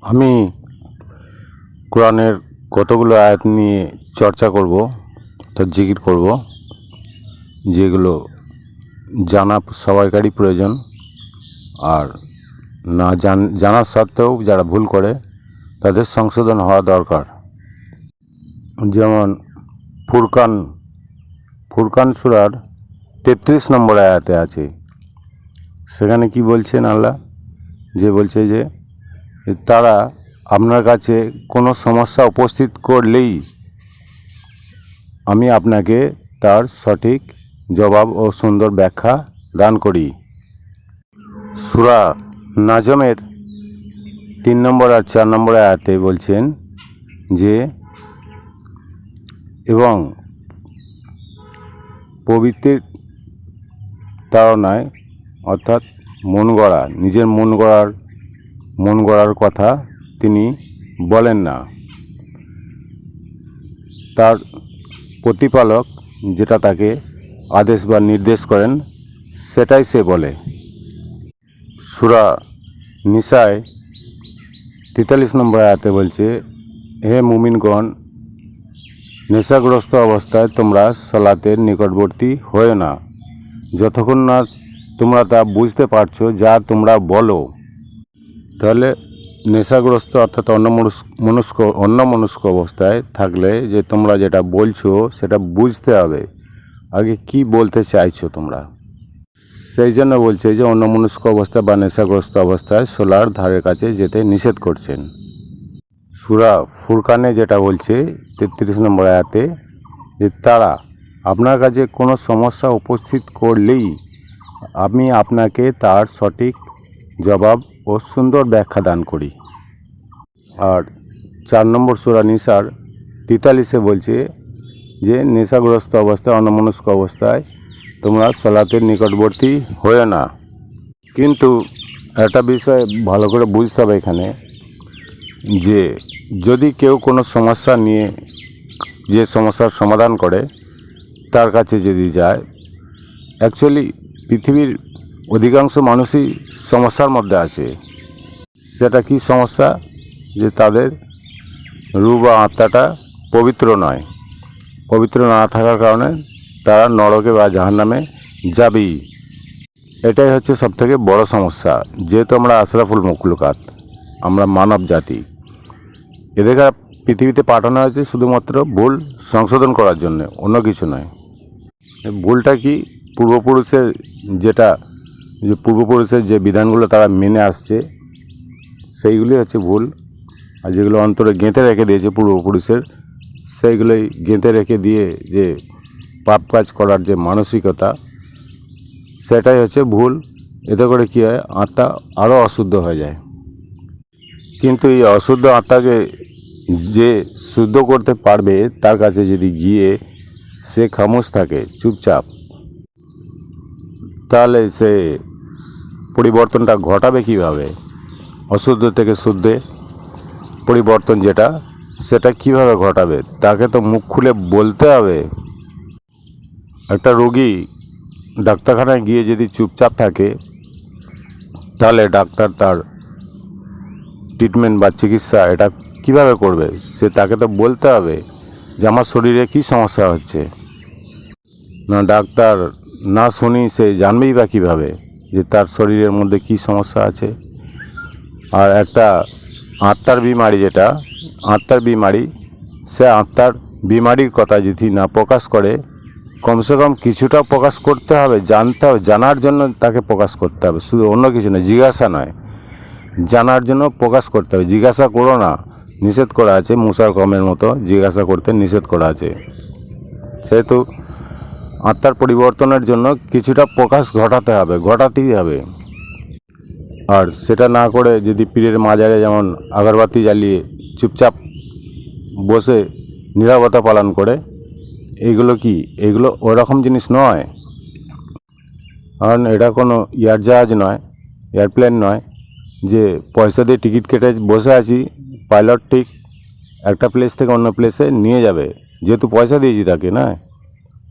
আমি কোরআনের কতগুলো আয়াত নিয়ে চর্চা করব, তার জিকির করব, যেগুলো জানা সবাইকারই প্রয়োজন। আর না জানার সত্ত্বেও যারা ভুল করে তাদের সংশোধন হওয়া দরকার। যেমন ফুরকান সূরার 33 নম্বর আয়াতে আছে। সেখানে কি বলছেন আল্লাহ? যে বলছে যে তারা আপনার কাছে কোনো সমস্যা উপস্থিত করলেই আমি আপনাকে তার সঠিক জবাব ও সুন্দর ব্যাখ্যা দান করি। সূরা নাজমের 3 নম্বর আর 4 নম্বর আয়াতে বলছেন যে এবং পবিত্রের তাড়নায় অর্থাৎ নিজের মন গড়ার কথা তিনি বলেন না, তার প্রতিপালক যেটা তাকে আদেশ বা নির্দেশ করেন সেটাই সে বলে। সূরা নিসায় 43 নম্বর আয়াতে বলছে, হে মুমিনগণ, নেশাগ্রস্ত অবস্থায় তোমরা সালাতের নিকটবর্তী হয়ে না যতক্ষণ না তোমরা তা বুঝতে পারছো যা তোমরা বলো। তাহলে নেশাগ্রস্ত অর্থাৎ অন্যমনস্ক অবস্থায় থাকলে যে তোমরা যেটা বলছো সেটা বুঝতে হবে আগে কি বলতে চাইছো তোমরা। সেই জন্য বলছে যে অন্যমনস্ক অবস্থা বা নেশাগ্রস্ত অবস্থায় সোলার ধারের কাছে যেতে নিষেধ করছেন। সূরা ফুরকানে যেটা বলছে 33 নম্বর আয়াতে যে তারা আপনার কাছে কোনো সমস্যা উপস্থিত করলেই আমি আপনাকে তার সঠিক জবাব ও সুন্দর ব্যাখ্যা দান করি। আর 4 নম্বর সূরা নিসার 43-এ বলছে যে নেশাগ্রস্ত অবস্থায় অন্যমনস্ক অবস্থায় তোমরা সালাতের নিকটবর্তী হয়ে না। কিন্তু একটা বিষয় ভালো করে বুঝতে হবে এখানে, যে যদি কেউ কোনো সমস্যা নিয়ে যে সমস্যার সমাধান করে তার কাছে যদি যায়, অ্যাকচুয়ালি পৃথিবীর অধিকাংশ মানুষই সমস্যার মধ্যে আছে। সেটা কি সমস্যা? যে তাদের রূহ বা আত্মাটা পবিত্র নয়। পবিত্র না থাকার কারণে তারা নরকে বা জাহান্নামে যাবেই। এটাই হচ্ছে সবথেকে বড় সমস্যা। যেহেতু আমরা আশরাফুল মখলুকাত, আমরা মানব জাতি, এদেরকে পৃথিবীতে পাঠানো হয়েছে শুধুমাত্র ভুল সংশোধন করার জন্য, অন্য কিছু নয়। ভুলটা কি? পূর্বপুরুষের যে বিধানগুলো তারা মেনে আসছে সেইগুলি হচ্ছে ভুল। আর যেগুলো অন্তরে গেঁথে রেখে দিয়েছে পূর্বপুরুষের, সেইগুলোই গেঁথে রেখে দিয়ে যে পাপ কাজ করার যে মানসিকতা, সেটাই হচ্ছে ভুল। এতে করে কী হয়? আত্মা আরও অশুদ্ধ হয়ে যায়। কিন্তু এই অশুদ্ধ আত্মাকে যে শুদ্ধ করতে পারবে তার কাছে যদি গিয়ে সে খামোশ থাকে, চুপচাপ, তাহলে সে পরিবর্তনটা ঘটাবে কিভাবে? অশুদ্ধ থেকে শুদ্ধে পরিবর্তন সেটা কিভাবে ঘটাবে? তাকে তো মুখ খুলে বলতে হবে। একটা রোগী ডাক্তারখানায় গিয়ে যদি চুপচাপ থাকে, তাহলে ডাক্তার তার ট্রিটমেন্ট বা চিকিৎসা এটা কিভাবে করবে? তাকে তো বলতে হবে যে আমার শরীরে কী সমস্যা হচ্ছে। না, ডাক্তার না শুনি সে জানবেই বা কীভাবে যে তার শরীরের মধ্যে কী সমস্যা আছে? আর একটা আত্মার বিমারি, সে আত্মার বিমারির কথা যদি না প্রকাশ করে, কমসে কম কিছুটা প্রকাশ করতে হবে, জানতে হবে, জানার জন্য তাকে প্রকাশ করতে হবে, শুধু অন্য কিছু নয়, জিজ্ঞাসা নয়, জানার জন্য প্রকাশ করতে হবে। জিজ্ঞাসা করো না, নিষেধ করা আছে, মুসার কমের মতো জিজ্ঞাসা করতে নিষেধ করা আছে। সেহেতু আত্মার পরিবর্তনের জন্য কিছুটা প্রকাশ ঘটাতেই হবে। আর সেটা না করে যদি পীরের মাজারে যেমন আগরবাতি জ্বালিয়ে চুপচাপ বসে নীরবতা পালন করে, এগুলো ওরকম জিনিস নয়। কারণ এটা কোনো এয়ারপ্লেন নয় যে পয়সা দিয়ে টিকিট কেটে বসে আছি, পাইলট ঠিক একটা প্লেস থেকে অন্য প্লেসে নিয়ে যাবে, যেহেতু পয়সা দিয়েছি তাকে, না,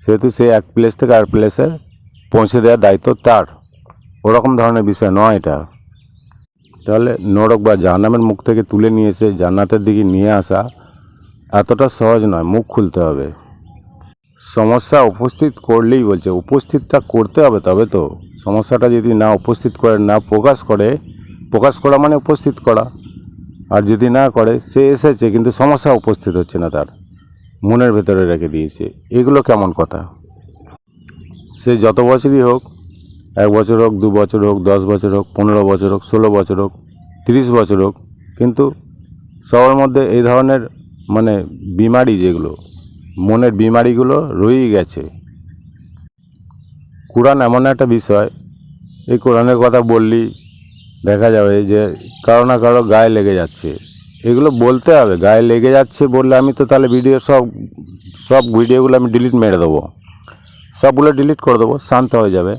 সেহেতু সে এক প্লেস থেকে আর প্লেসে পৌঁছে দেওয়ার দায়িত্ব তার। ওরকম ধরনের বিষয় নয় এটা। তাহলে নরক বা জাহান্নামের মুখ থেকে তুলে নিয়ে এসে জান্নাতের দিকে নিয়ে আসা এতটা সহজ নয়, মুখ খুলতে হবে। সমস্যা উপস্থিত করলেই বলছে, উপস্থিতটা করতে হবে, তবে তো সমস্যাটা যদি না উপস্থিত করে, না প্রকাশ করে, প্রকাশ করা মানে উপস্থিত করা, আর যদি না করে, সে এসেছে কিন্তু সমস্যা উপস্থিত হচ্ছে না, তার মনের ভেতরে রেখে দিয়েছে, এগুলো কেমন কথা? সে যত বছরই হোক, 1 বছর হোক, 2 বছর হোক, 10 বছর হোক, 15 বছর হোক, 16 বছর হোক, 30 বছর হোক, কিন্তু সবার মধ্যে এই ধরনের মানে বিমারি, যেগুলো মনের বিমারিগুলো রয়েই গেছে। কোরআন এমন একটা বিষয়, এই কোরআনের কথা বললেই দেখা যাবে যে কারো না কারো গায়ে লেগে যাচ্ছে। এগুলো বলতে হবে, গায়ে লেগে যাচ্ছে বললে আমি তো তাহলে ভিডিও সব ভিডিওগুলো আমি ডিলিট মেরে দেবো, সবগুলো ডিলিট করে দেবো, শান্ত হয়ে যাবে।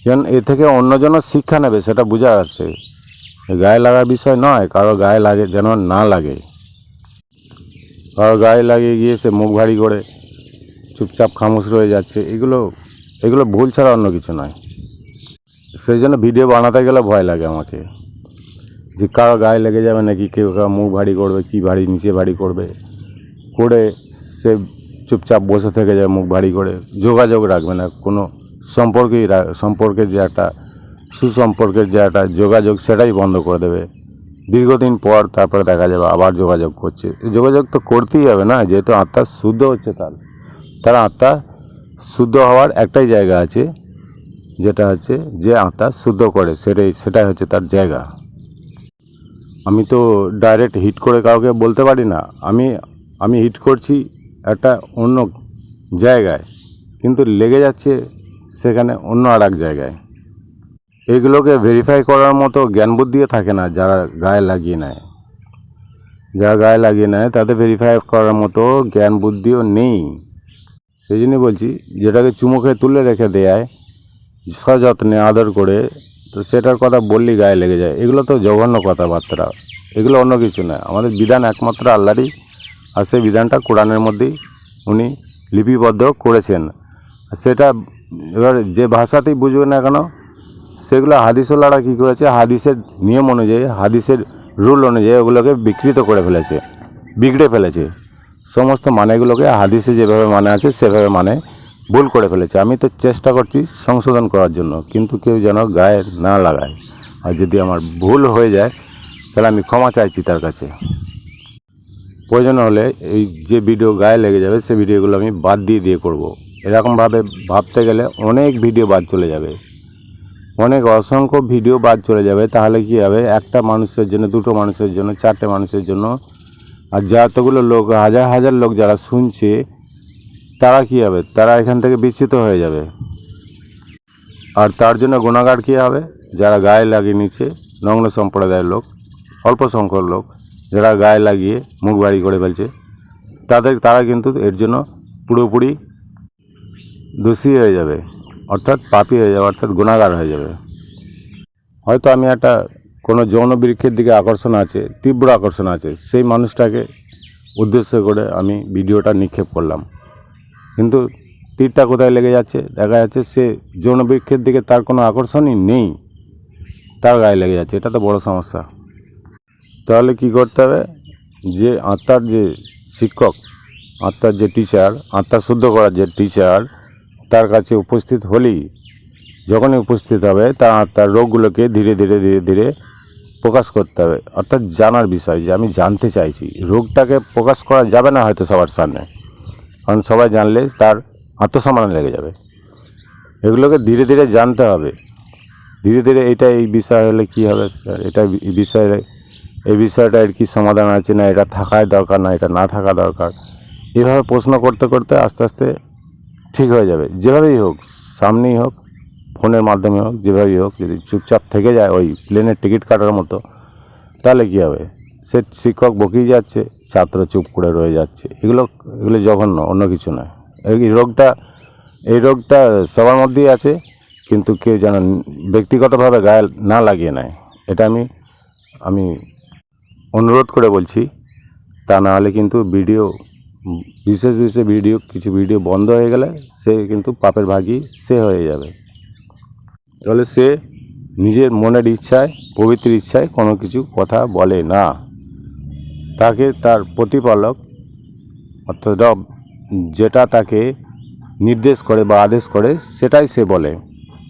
যেন এ থেকে অন্যজনও শিক্ষা নেবে, সেটা বোঝা যাচ্ছে। গায়ে লাগার বিষয় নয়, কারো গায়ে লাগে যেন না লাগে। কারো গায়ে লাগিয়ে গিয়ে সে মুখ ভারী করে চুপচাপ খামোশ রয়ে যাচ্ছে, এগুলো ভুল ছাড়া অন্য কিছু নয়। সেই জন্য ভিডিও বানাতে গেলে ভয় লাগে আমাকে, যে কারো গায়ে লেগে যাবে নাকি, কেউ কারো মুখ ভারী করবে, কি ভারী নিচে ভারী করবে করে সে চুপচাপ বসে থেকে যায় মুখ ভারী করে, যোগাযোগ রাখবে না, কোনো সম্পর্কের যে একটা সুসম্পর্কের যে একটা যোগাযোগ, সেটাই বন্ধ করে দেবে। দীর্ঘদিন পর তারপরে দেখা যাবে আবার যোগাযোগ করছে। যোগাযোগ তো করতেই হবে না, যেহেতু আত্মা শুদ্ধ হচ্ছে, তার আত্মা শুদ্ধ হওয়ার একটাই জায়গা আছে, যেটা হচ্ছে যে আত্মা শুদ্ধ করে, সেটাই হচ্ছে তার জায়গা। আমি তো ডাইরেক্ট হিট করে কাউকে বলতে পারি না আমি হিট করছি একটা অন্য জায়গায়, কিন্তু লেগে যাচ্ছে সেখানে অন্য আর এক জায়গায়। এগুলোকে ভেরিফাই করার মতো জ্ঞান বুদ্ধিও থাকে না যারা গায়ে লাগিয়ে নেয়। যারা গায়ে লাগিয়ে নেয় তাদের ভেরিফাই করার মতো জ্ঞান বুদ্ধিও নেই। সেই জন্যই বলছি, যেটাকে চুমুকে তুলে রেখে দেয় সযত্নে আদর করে, তো সেটার কথা বললি গায়ে লেগে যায়। এগুলো তো জঘন্য কথাবার্তা, এগুলো অন্য কিছু নয়। আমাদের বিধান একমাত্র আল্লাহরই, আর সেই বিধানটা কোরআনের মধ্যেই উনি লিপিবদ্ধ করেছেন। সেটা এবার যে ভাষাতেই বুঝবে না কেন, সেগুলো হাদিসওয়ালারা কী করেছে, হাদিসের নিয়ম অনুযায়ী, হাদিসের রুল অনুযায়ী ওগুলোকে বিকৃত করে ফেলেছে, বিগড়ে ফেলেছে। সমস্ত মানেগুলোকে হাদিসে যেভাবে মানে আছে সেভাবে মানে ভুল করে ফেলেছে। আমি তো চেষ্টা করছি সংশোধন করার জন্য, কিন্তু কেউ যেন গায়ে না লাগায়। আর যদি আমার ভুল হয়ে যায় তাহলে আমি ক্ষমা চাইছি তার কাছে। প্রয়োজন হলে এই যে ভিডিও গায়ে লেগে যাবে সেই ভিডিওগুলো আমি বাদ দিয়ে করব। এরকমভাবে ভাবতে গেলে অনেক ভিডিও বাদ চলে যাবে, অনেক অসংখ্য ভিডিও বাদ চলে যাবে। তাহলে কী হবে, একটা মানুষের জন্য, দুটো মানুষের জন্য, 4টে মানুষের জন্য, আর যতগুলো লোক, হাজার হাজার লোক যারা শুনছে, তারা কী হবে, তারা এখান থেকে বিচ্যুত হয়ে যাবে। আর তার জন্য গুণাগার কী হবে, যারা গায়ে লাগিয়ে নিচ্ছে, নগ্ন সম্প্রদায়ের লোক, অল্প সংখ্যক লোক যারা গায়ে লাগিয়ে মুখ বাড়ি করে ফেলছে, তারা কিন্তু এর জন্য পুরোপুরি দোষী হয়ে যাবে, অর্থাৎ পাপী হয়ে যাবে, অর্থাৎ গুণাগার হয়ে যাবে। হয়তো আমি একটা কোনো যৌন বৃক্ষের দিকে আকর্ষণ আছে, তীব্র আকর্ষণ আছে, সেই মানুষটাকে উদ্দেশ্য করে আমি ভিডিওটা নিক্ষেপ করলাম, কিন্তু তীরটা কোথায় লেগে যাচ্ছে, দেখা যাচ্ছে সে যৌন বৃক্ষের দিকে তার কোনো আকর্ষণই নেই, তার গায়ে লেগে যাচ্ছে। এটা তো বড় সমস্যা। তাহলে কি করতে হবে, যে আত্মার যে শিক্ষক, আত্মার যে টিচার, আত্মা শুদ্ধ করার যে টিচার, তার কাছে উপস্থিত হলেই, যখনই উপস্থিত হবে, তার আত্মার রোগগুলোকে ধীরে ধীরে ধীরে ধীরে প্রকাশ করতে হবে। অর্থাৎ জানার বিষয়, যে আমি জানতে চাইছি। রোগটাকে প্রকাশ করা যাবে না হয়তো সবার সামনে, কারণ সবাই জানলে তার আত্মসম্মান লেগে যাবে। এগুলোকে ধীরে ধীরে জানতে হবে, ধীরে ধীরে এটা এই বিষয় হলে কী হবে স্যার, এটা এই বিষয়টা এর কী সমাধান আছে, না এটা থাকাই দরকার, না এটা না থাকা দরকার, এভাবে প্রশ্ন করতে করতে আস্তে আস্তে ঠিক হয়ে যাবে। যেভাবেই হোক, সামনেই হোক, ফোনের মাধ্যমে হোক, যেভাবেই হোক, যদি চুপচাপ থেকে যায় ওই প্লেনের টিকিট কাটার মতো, তাহলে কী হবে, সে শিক্ষক বকেই যাচ্ছে, ছাত্র চুপ করে রয়ে যাচ্ছে। এগুলো জঘন্য, অন্য কিছু নয়। এই রোগটা সবার মধ্যেই আছে, কিন্তু কেউ যেন ব্যক্তিগতভাবে গায়ে না লাগিয়ে নেয়, এটা আমি অনুরোধ করে বলছি। তা না হলে কিন্তু বিশেষ কিছু ভিডিও বন্ধ হয়ে গেলে সে কিন্তু পাপের ভাগী সে হয়ে যাবে। তাহলে সে নিজের মনের ইচ্ছায় পবিত্র ইচ্ছায় কোনো কিছু কথা বলে না। তাকে তার প্রতিপালক অর্থাৎ রব যেটা তাকে নির্দেশ করে বা আদেশ করে সেটাই সে বলে,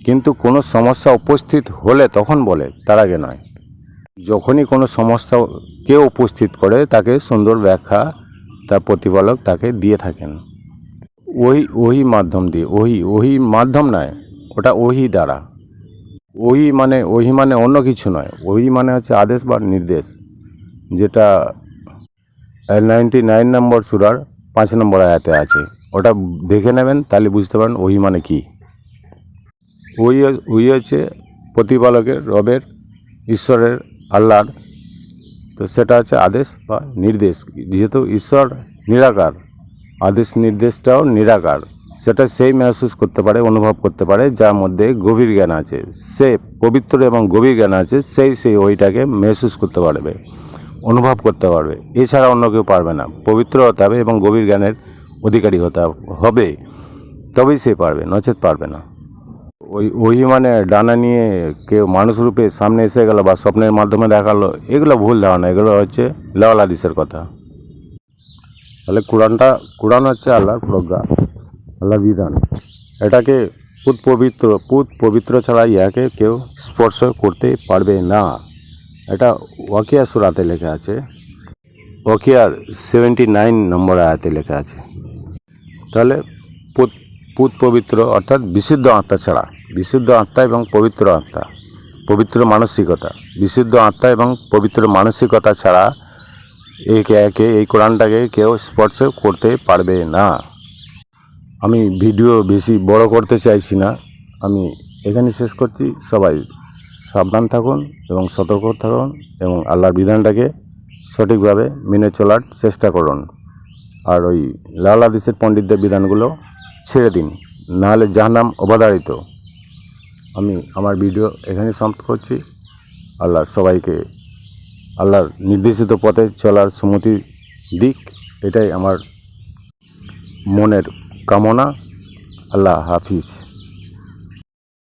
কিন্তু কোনো সমস্যা উপস্থিত হলে তখন বলে, তার আগে নয়। যখনই কোনো সমস্যা কেউ উপস্থিত করে তাকে সুন্দর ব্যাখ্যা তার প্রতিপালক তাকে দিয়ে থাকেন ওহি মাধ্যম দিয়ে। ওহি মাধ্যম নয়, ওটা ওহি দ্বারা। ওহি মানে অন্য কিছু নয়। ওহি মানে হচ্ছে আদেশ বা নির্দেশ, যেটা 99 নম্বর সূরার 5 নম্বর আয়াতে আছে। ওটা দেখে নেবেন, তাহলে বুঝতে পারেন ওহি মানে কি। ওহি হচ্ছে প্রতিপালকের, রবের, ঈশ্বরের, আল্লাহর। তো সেটা হচ্ছে আদেশ বা নির্দেশ। যেহেতু ঈশ্বর নিরাকার, আদেশ নির্দেশটাও নিরাকার। সেটা সেই মেহসুস করতে পারে, অনুভব করতে পারে যার মধ্যে গভীর জ্ঞান আছে। সে পবিত্র এবং গভীর জ্ঞান আছে, সেই ওইটাকে মেহসুস করতে পারবে, অনুভব করতে পারবে। এছাড়া অন্য কেউ পারবে না। পবিত্র হতে হবে এবং গভীর জ্ঞানের অধিকারী হতে হবে, তবেই সে পারবে, নচেত পারবে না। ওহি মানে ডানা নিয়ে কেউ মানুষ রূপে সামনে এসে গেল বা স্বপ্নের মাধ্যমে দেখালো, এগুলো ভুল ধারণা। এগুলো হচ্ছে লাওয়াল হাদিসের কথা। তাহলে কোরআন হচ্ছে আল্লাহর প্রজ্ঞা, আল্লাহর বিধান। এটাকে পবিত্র ছাড়া ইহাকে কেউ স্পর্শ করতে পারবে না। এটা ওয়াকিয়া সূরাতে লেখা আছে, ওয়াকিয়ার 79 নম্বর আয়াতে লেখা আছে। তাহলে পবিত্র অর্থাৎ বিশুদ্ধ আত্মা ছাড়া, বিশুদ্ধ আত্মা এবং পবিত্র আত্মা, পবিত্র মানসিকতা, বিশুদ্ধ আত্মা এবং পবিত্র মানসিকতা ছাড়া এই কোরআনটাকে কেউ স্পর্শ করতে পারবে না। আমি ভিডিও বেশি বড় করতে চাইছি না, আমি এখানে শেষ করছি। সবাই সাবধান থাকুন এবং সতর্ক থাকুন এবং আল্লাহর বিধানটাকে সঠিকভাবে মেনে চলার চেষ্টা করুন। আর ওই লাওয়াল হাদিসের পণ্ডিতদের বিধানগুলো ছেড়ে দিন, নাহলে জাহান্নাম অবধারিত। আমি আমার ভিডিও এখানে সমাপ্ত করছি। আল্লাহ সবাইকে আল্লাহর নির্দেশিত পথে চলার সুমতি দিক, এটাই আমার মনের কামনা। আল্লাহ হাফিজ।